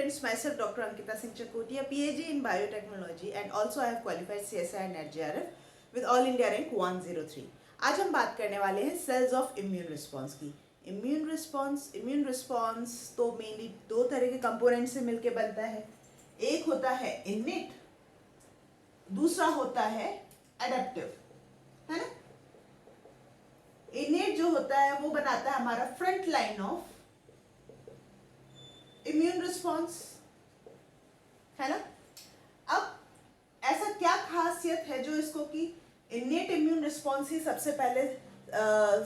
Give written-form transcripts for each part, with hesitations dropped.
friends, myself Dr. Ankita Singh Chakotia, PhD in Biotechnology and also I have qualified CSI and NetJRF with All India rank 103. आज हम बात करने वाले हैं sales of immune response की। Immune response तो mainly दो तरह के कंपोनेंट से मिलके बनता है। एक होता है इनिट, दूसरा होता है एडेप्टिव, है ना। इनिट जो होता है वो बनाता है हमारा front line of immune response, है ना। अब ऐसा क्या खासियत है जो इसको कि इनेट इम्यून रिस्पॉन्स ही सबसे पहले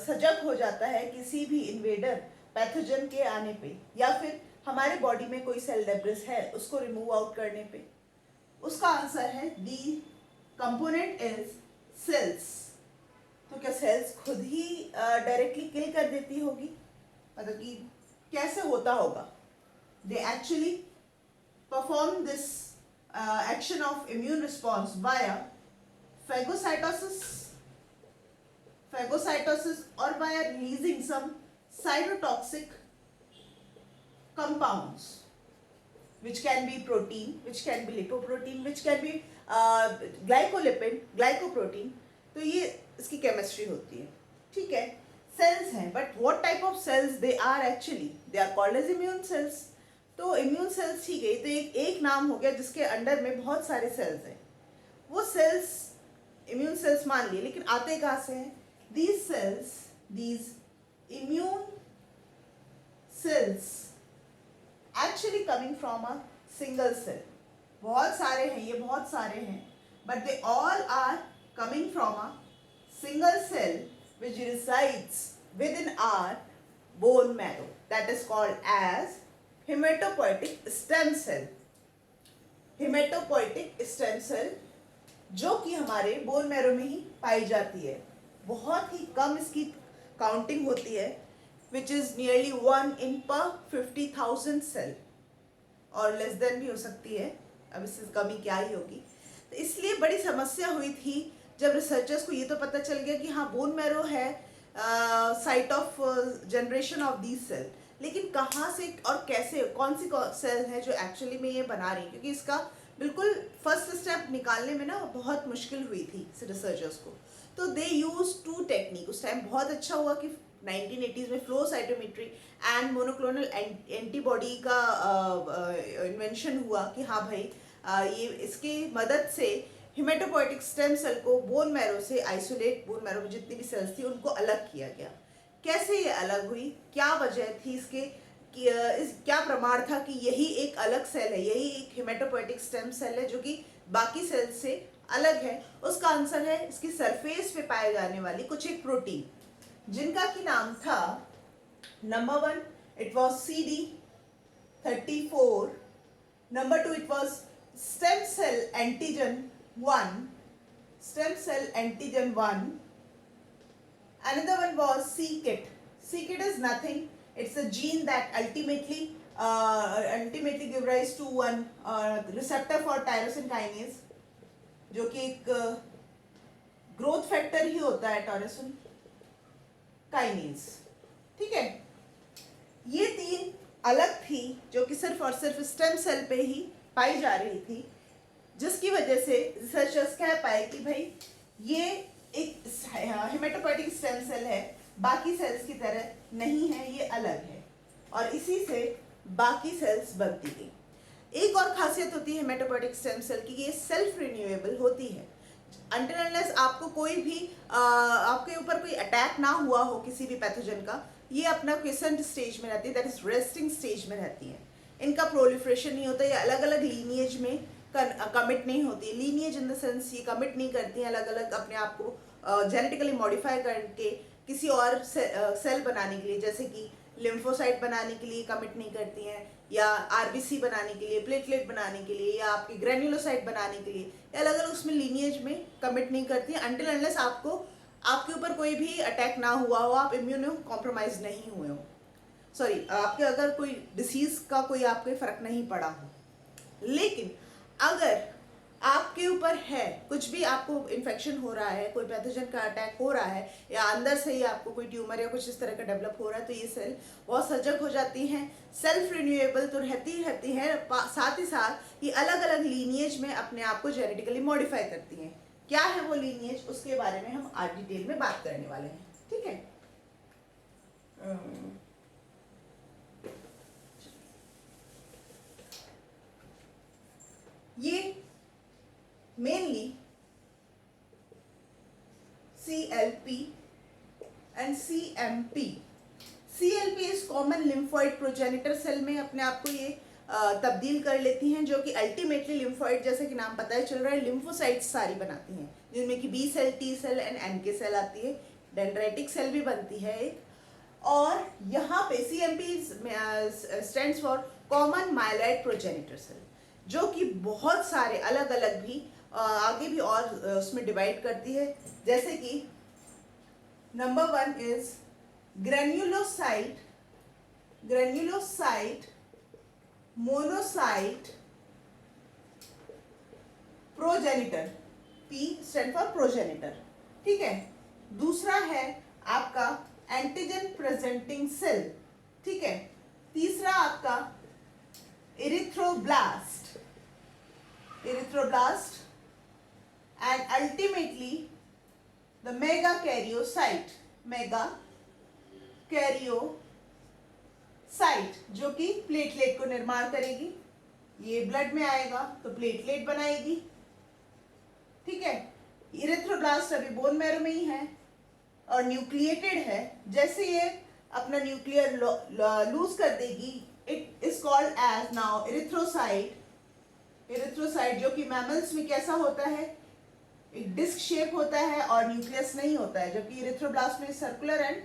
सजग हो जाता है किसी भी इन्वेडर पैथोजन के आने पे, या फिर हमारे बॉडी में कोई सेल डेब्रिस है उसको रिमूव आउट करने पे? उसका आंसर है दी कंपोनेंट इज सेल्स। तो क्या सेल्स खुद ही डायरेक्टली किल कर देती होगी? मतलब कि कैसे होता होगा? They actually perform this action of immune response via phagocytosis or via releasing some cytotoxic compounds, which can be protein, which can be lipoprotein, which can be glycolipid, glycoprotein. तो ये इसकी केमिस्ट्री होती है, ठीक है। सेल्स हैं, but what type of cells they are actually? They are called as immune cells. तो immune cells ठीक है, तो एक नाम हो गया जिसके अंडर में बहुत सारे सेल्स हैं। वो सेल्स इम्यून सेल्स मान लिए, लेकिन आते कहाँ से हैं? These cells, these immune cells actually coming from a single cell. बहुत सारे हैं, ये बहुत सारे हैं, but they all are coming from a single cell which resides within our bone marrow, that is called as hematopoietic stem cell. Hematopoietic stem cell जो कि हमारे बोन मैरो में ही पाई जाती है। बहुत ही कम इसकी काउंटिंग होती है, which is nearly 1 in per 50,000 cell, और लेस देन भी हो सकती है। अब इससे कमी क्या ही होगी। तो इसलिए बड़ी समस्या हुई थी जब रिसर्चर्स को ये तो पता चल गया कि हाँ बोन मैरो है site of generation of these cell, लेकिन कहाँ से और कैसे, कौन सी सेल है जो एक्चुअली में ये बना रही है, क्योंकि इसका बिल्कुल फर्स्ट स्टेप निकालने में ना बहुत मुश्किल हुई थी रिसर्चर्स को। तो दे यूज टू टेक्निक। उस टाइम बहुत अच्छा हुआ कि 1980s में flow cytometry and monoclonal antibody का इन्वेंशन हुआ कि हाँ भाई ये इसकी मदद से हिमेटोपोइटिक स्टेम सेल को बोन मैरो से आइसोलेट, बोन मैरो में जितनी भी सेल्स थी उनको अलग किया गया। कैसे ये अलग हुई, क्या वजह थी इसके, क्या प्रमाण था कि यही एक अलग सेल है, यही एक हिमेटोपोइटिक स्टेम सेल है जो कि बाकी सेल से अलग है? उसका आंसर है इसकी सरफेस पे पाए जाने वाली कुछ एक प्रोटीन, जिनका की नाम था number 1 it was CD34, number 2 it was stem cell antigen 1, stem cell antigen 1. Another one was c-kit. C-kit is nothing. It's a gene that ultimately give rise to one receptor for tyrosine kinase, जो कि एक growth factor ही होता है tyrosine kinase, ठीक है। ये तीन अलग थी जो कि सिर्फ और सिर्फ स्टेम सेल पे ही पाई जा रही थी, जिसकी वजह से रिसर्चर्स कह पाए कि भाई ये एक हेमेटोपोइटिक स्टेम सेल है, बाकी सेल्स की तरह नहीं है, ये अलग है, और इसी से बाकी सेल्स बनती गई। एक और खासियत होती है हेमेटोपोइटिक स्टेम सेल की, ये सेल्फ रिन्यूएबल होती है। अनटिल अनलेस आपको कोई भी आपके ऊपर कोई अटैक ना हुआ हो किसी भी पैथोजन का, ये अपना क्विसेंट स्टेज में रहती है, दैट इज रेस्टिंग स्टेज में रहती है। इनका प्रोलिफरेशन नहीं होता, ये अलग अलग लीनिएज में कमिट नहीं होती। लीनिएज इन द सेंस ये कमिट नहीं करती हैं अलग अलग अपने आप को जेनेटिकली मॉडिफाई करके किसी और सेल बनाने के लिए, जैसे कि लिम्फोसाइट बनाने के लिए कमिट नहीं करती हैं, या आरबीसी बनाने के लिए, प्लेटलेट बनाने के लिए, या आपकी ग्रेन्युलोसाइट बनाने के लिए, अलग अलग उसमें लीनिएज में कमिट नहीं करती हैं अनटिल अनलेस आपके ऊपर कोई भी अटैक ना हुआ हो, आप इम्यूनो कॉम्प्रोमाइज नहीं हुए हो, सॉरी आपके अगर कोई डिसीज का कोई आपको फर्क नहीं पड़ा हो। लेकिन अगर आपके ऊपर है, कुछ भी आपको इन्फेक्शन हो रहा है, कोई पैथोजन का अटैक हो रहा है, या अंदर से ही आपको कोई ट्यूमर या कुछ इस तरह का डेवलप हो रहा है, तो ये सेल बहुत सजग हो जाती हैं, सेल्फ रिन्यूएबल तो रहती है, साथ ही साथ ये अलग अलग लीनिएज में अपने आप को जेनेटिकली मॉडिफाई करती हैं। क्या है वो लीनिएज, उसके बारे में हम आज डिटेल में बात करने वाले हैं, ठीक है। ये mainly CLP and CMP। CLP is common lymphoid progenitor cell में अपने आप को ये तब्दील कर लेती हैं, जो कि अल्टीमेटली लिम्फोइड, जैसे कि नाम पता ही चल रहा है, लिम्फोसाइट्स सारी बनाती हैं, जिनमें कि B cell, T cell and NK cell आती है, डेंड्राइटिक सेल भी बनती है एक। और यहाँ पे CMP stands for common myeloid progenitor cell, जो कि बहुत सारे अलग अलग भी आगे भी और उसमें डिवाइड करती है, जैसे कि number 1 is granulocyte monocyte progenitor, P stand for progenitor, ठीक है। दूसरा है आपका एंटीजन प्रेजेंटिंग सेल, ठीक है। तीसरा आपका erythroblast and ultimately the megakaryocyte, जो कि प्लेटलेट को निर्माण करेगी, ये ब्लड में आएगा तो प्लेटलेट बनाएगी, ठीक है। इरिथ्रोब्लास्ट अभी बोन मैरो में ही है और न्यूक्लिएटेड है, जैसे ये अपना न्यूक्लियर लूज कर देगी, it is called as now erythrocyte, जो कि मैमल्स में कैसा होता है, एक डिस्क शेप होता है और न्यूक्लियस नहीं होता है, जबकि इरिथ्रोब्लास्ट में सर्कुलर एंड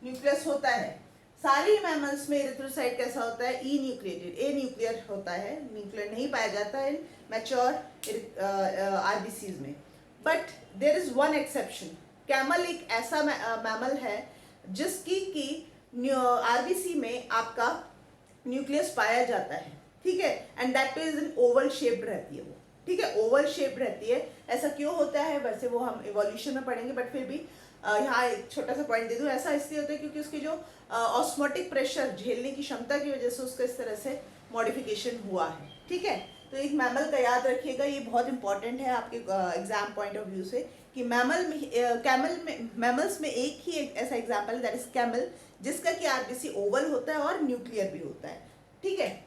न्यूक्लियस होता है। सारी मैमल्स में इरिथ्रोसाइट कैसा होता है, ई न्यूक्लिएटेड, ए न्यूक्लियर होता है, न्यूक्लियर नहीं पाया जाता है मैच्योर आरबीसीज में। But there is one exception, camel एक ऐसा मैमल है जिसकी कि आरबीसी में आपका न्यूक्लियस पाया जाता है, ठीक है, and that is an Oval shaped रहती है वो, ठीक है, ओवल शेप्ड रहती है। ऐसा क्यों होता है, वैसे वो हम इवोल्यूशन में पढ़ेंगे, बट फिर भी यहाँ एक छोटा सा पॉइंट दे दूँ, ऐसा इसलिए होता है क्योंकि उसकी जो ऑस्मोटिक प्रेशर झेलने की क्षमता की वजह से उसका इस तरह से मॉडिफिकेशन हुआ है, ठीक है। तो एक मैमल का याद रखिएगा, ये बहुत इंपॉर्टेंट है आपके एग्जाम पॉइंट ऑफ व्यू से, कि मैमल्स में एक ही एक ऐसा एग्जाम्पल है, दैट इज कैमल, जिसका कि आरबीसी ओवल होता है और न्यूक्लियर भी होता है, ठीक है।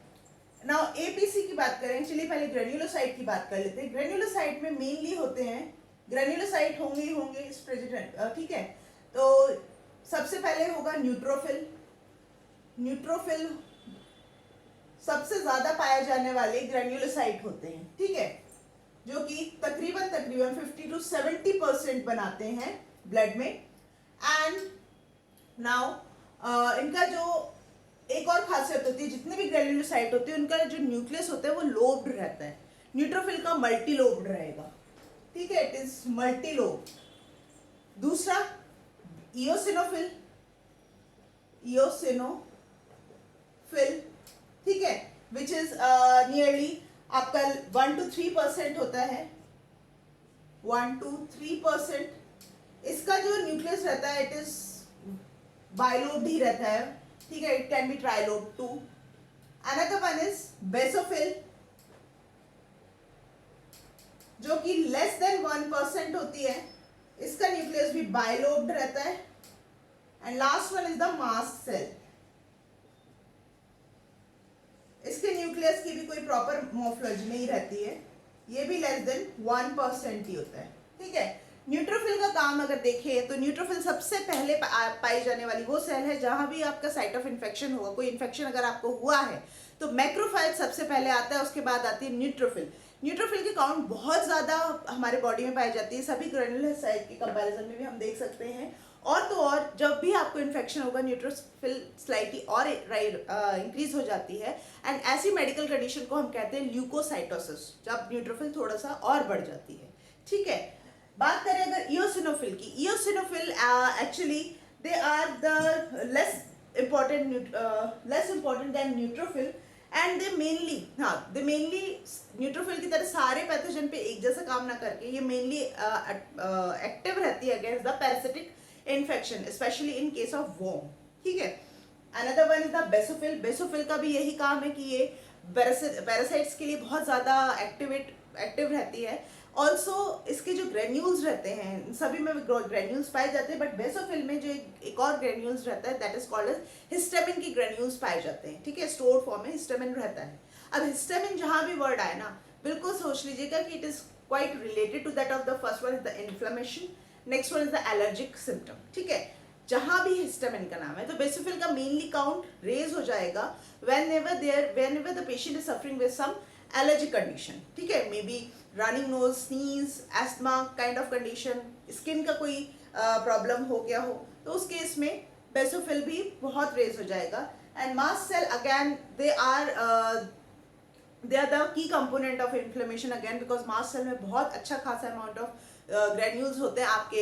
नाउ एपीसी की बात करें, चलिए पहले ग्रेन्युलोसाइट की बात कर लेते हैं। ग्रेन्युलोसाइट में मेनली होते हैं, ग्रेन्युलोसाइट होंगे इस प्रेजेंट, ठीक है। तो सबसे पहले होगा न्यूट्रोफिल सबसे ज्यादा पाए जाने वाले ग्रेन्युलोसाइट होते हैं, ठीक है, जो कि तकरीबन 50 to 70% बनाते हैं ब्लड में। एंड नाउ इनका जो एक और खासियत होती है, जितने भी ग्रेन्युलोसाइट होते हैं उनका जो न्यूक्लियस होता है वो लोब्ड रहता है, न्यूट्रोफिल का मल्टी लोब्ड रहेगा, ठीक है, इट इज मल्टी लोब। दूसरा इओसिनोफिल, ठीक है, विच इज नियरली आपका 1 to 3% होता है, 1 to 3%। इसका जो न्यूक्लियस रहता है इट इज बाइलोब्ड ही रहता है, ठीक है, it can be trilobe too. Another one is basophil, जो कि लेस देन 1% होती है, इसका न्यूक्लियस भी बाइलोब्ड रहता है। And last one is the mast cell, इसके न्यूक्लियस की भी कोई प्रॉपर मोर्फोलॉजी नहीं रहती है, ये भी लेस देन 1% ही होता है, ठीक है। न्यूट्रोफिल का काम अगर देखें तो न्यूट्रोफिल सबसे पहले पाई जाने वाली वो सेल है जहां भी आपका साइट ऑफ इन्फेक्शन होगा, कोई इन्फेक्शन अगर आपको हुआ है तो मैक्रोफाइज सबसे पहले आता है, उसके बाद आती है न्यूट्रोफिल। न्यूट्रोफिल की काउंट बहुत ज़्यादा हमारे बॉडी में पाई जाती है, सभी ग्रेन्युलोसाइट के कंपैरिजन में भी हम देख सकते हैं। और तो और जब भी आपको इन्फेक्शन होगा न्यूट्रोफिल स्लाइटली और इंक्रीज हो जाती है, एंड ऐसी मेडिकल कंडीशन को हम कहते हैं ल्यूकोसाइटोसिस, जब न्यूट्रोफिल थोड़ा सा और बढ़ जाती है, ठीक है। बात करें अगर इओसिनोफिल की, eosinophil actually they are the less important than neutrophil, and they mainly neutrophil की तरह सारे पैथोजन पे एक जैसा काम ना करके ये मेनली एक्टिव रहती है against the parasitic infection, especially in case of worm, ठीक है। Another one is the basophil. Basophil का भी यही काम है कि ये पैरासाइट्स के लिए बहुत ज़्यादा एक्टिव रहती है। ऑल्सो इसके जो ग्रेन्यूल्स रहते हैं, सभी में ग्रेन्यूल्स पाए जाते हैं, बट बेसोफिल में जो एक और ग्रेन्यूल्स रहता है that is called as histamine की ग्रेन्यूल्स पाए जाते हैं, ठीक है। स्टोर्ड फॉर्म में हिस्टामिन रहता है। अब हिस्टामिन जहाँ भी वर्ड आए ना, बिल्कुल सोच लीजिएगा कि it is quite related to that of the first one is the inflammation, next one is the allergic symptom, ठीक है। जहां भी हिस्टामिन का नाम है तो बेसोफिल का मेनली काउंट रेज हो जाएगा whenever the patient is suffering with some allergic condition, ठीक है। May be running nose, sneeze, asthma kind of condition, skin का कोई प्रॉब्लम हो गया हो, तो उस केस में बेसोफिल भी बहुत रेज हो जाएगा। And mast cell again they are the key component of inflammation again, because mast cell में बहुत अच्छा खासा अमाउंट ऑफ ग्रेन्यूल्स होते हैं आपके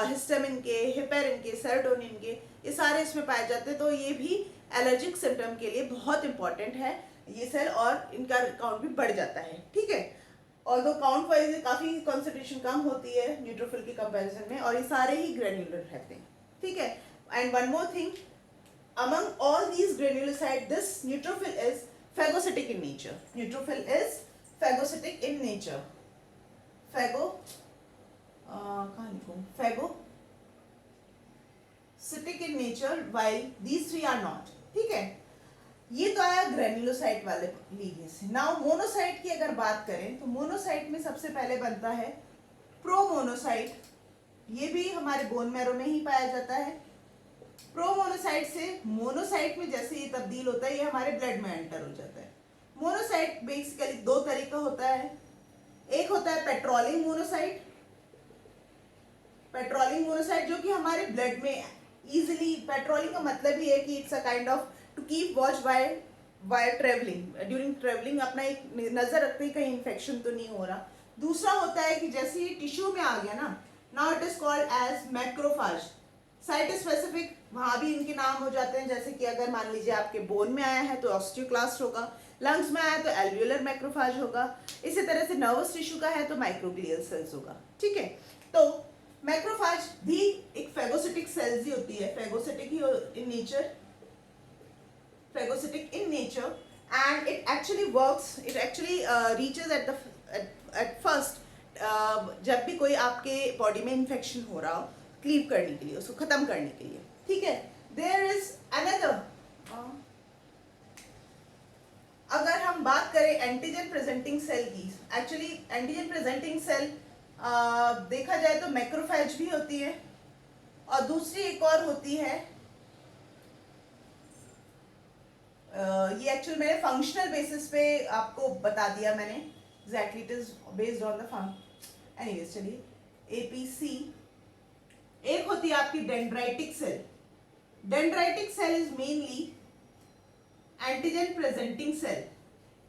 हिस्टामिन के, हिपेरिन के, सेरोटोनिन के, ये सारे इसमें पाए जाते हैं। तो ये भी एलर्जिक सिम्टम के लिए बहुत इंपॉर्टेंट है ये सेल, और इनका काउंट भी बढ़ जाता है, ठीक है। और दो काउंट वाइज काफ़ी कॉन्सेंट्रेशन कम होती है न्यूट्रोफिल की कंपैरिजन में, और ये सारे ही ग्रेन्युलर रहते हैं, ठीक है। And one more thing, among all these granulocyte this neutrophil is phagocytic in nature. Neutrophil is phagocytic in nature. Phagocytic in nature, while these three are not. ठीक है, ये तो आया ग्रेन्युलोसाइट वाले लीनियर से। नाउ मोनोसाइट की अगर बात करें तो मोनोसाइट में सबसे पहले बनता है प्रोमोनोसाइट। ये भी हमारे बोन मैरो में ही पाया जाता है। प्रोमोनोसाइट से मोनोसाइट में जैसे ये तब्दील होता है, ये हमारे ब्लड में एंटर हो जाता है। मोनोसाइट बेसिकली दो तरीका होता है, एक होता है पेट्रोलिंग मोनोसाइट। पेट्रोलिंग मोनोसाइट जो कि हमारे ब्लड में इजीली, पेट्रोलिंग का मतलब ही है कि it's a kind of to keep watch by travelling, during travelling अपना एक नजर रखते हैं कहीं इन्फेक्शन तो नहीं हो रहा। दूसरा होता है कि जैसे ये टिश्यू में आ गया ना, now it is called as macrophage. Site specific वहाँ भी इनके नाम हो जाते हैं, जैसे कि अगर मान लीजिए आपके बोन में आया है तो ऑस्टियोक्लास्ट होगा, लंग्स में आया तो एल्वियोलर मैक्रोफाज होगा, इसी तरह से नर्वस टिश्यू का है तो माइक्रोग्लियल सेल्स होगा, ठीक है। तो मैक्रोफाज भी एक फेगोसिटिक सेल्स ही होती है, phagocytic he in nature, phagocytic in nature, and it actually reaches at first जब भी कोई आपके बॉडी में इन्फेक्शन हो रहा हो, क्लीव करने के लिए, उसको खत्म करने के लिए, ठीक है। देयर इज अनदर, अगर हम बात करें एंटीजन प्रेजेंटिंग सेल की, एक्चुअली एंटीजन प्रेजेंटिंग सेल देखा जाए तो मैक्रोफेज भी होती है, और दूसरी एक और होती है, ये एक्चुअली मैंने फंक्शनल बेसिस पे आपको बता दिया मैंने, exactly it is based on the anyways. चलिए एपीसी, एक होती है आपकी dendritic cell. Dendritic cell is mainly antigen presenting cell.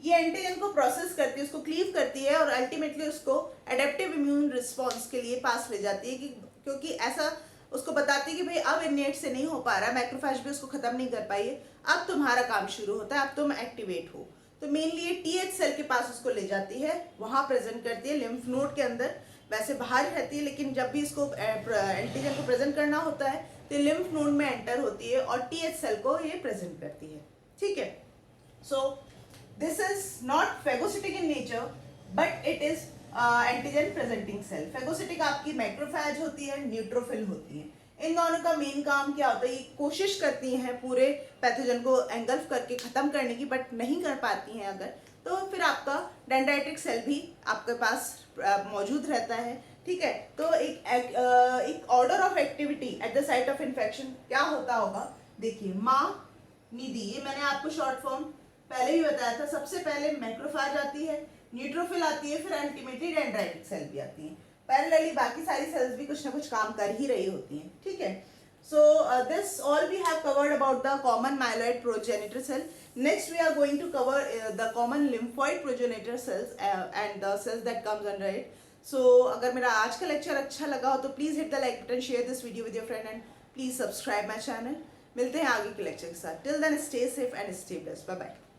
ये एंटीजन को प्रोसेस करती है, उसको क्लीव करती है, और अल्टीमेटली उसको एडेप्टिव इम्यून रिस्पॉन्स के लिए पास ले जाती है, क्योंकि ऐसा उसको बताती है कि भाई अब इनेट से नहीं हो पा रहा, मैक्रोफेज भी उसको खत्म नहीं कर पाई है, अब तुम्हारा काम शुरू होता है, अब तुम एक्टिवेट हो। तो मेनली ये टीएच सेल के पास उसको ले जाती है, वहां प्रेजेंट करती है लिम्फ नोड के अंदर, वैसे बाहर ही रहती है, लेकिन जब भी इसको एंटीजन को प्रेजेंट करना होता है तो लिम्फ नोड में एंटर होती है और टीएच सेल को ये प्रेजेंट करती है, ठीक है। So this is not phagocytic in nature, but it is antigen presenting cell. Phagocytic आपकी मैक्रोफेज होती है, न्यूट्रोफिल होती है। इन दोनों का मेन काम क्या होता है, ये कोशिश करती हैं पूरे पैथोजन को एंगल्फ करके खत्म करने की, बट नहीं कर पाती हैं अगर, तो फिर आपका डेंड्राइटिक सेल भी आपके पास मौजूद रहता है, ठीक है। तो एक order of activity at the site of infection क्या होता होगा, देखिए माँ निधि, ये मैंने आपको शॉर्ट फॉर्म पहले ही बताया था। सबसे पहले मैक्रोफेज आती है, न्यूट्रोफिल आती है, फिर अल्टीमेटली डेंड्राइटिक सेल भी आती है। पैरेलली बाकी सारी सेल्स भी कुछ ना कुछ काम कर ही रही होती हैं, ठीक है। So this all we have covered about the common myeloid progenitor cell. Next we are going to cover the common lymphoid progenitor cells and the cells that comes under it. So अगर मेरा आज का lecture अच्छा लगा हो तो please hit the like button, share this video with your friend, and please subscribe my channel. मिलते हैं आगे के लेक्चर के साथ। Till then stay safe and stay blessed. Bye bye.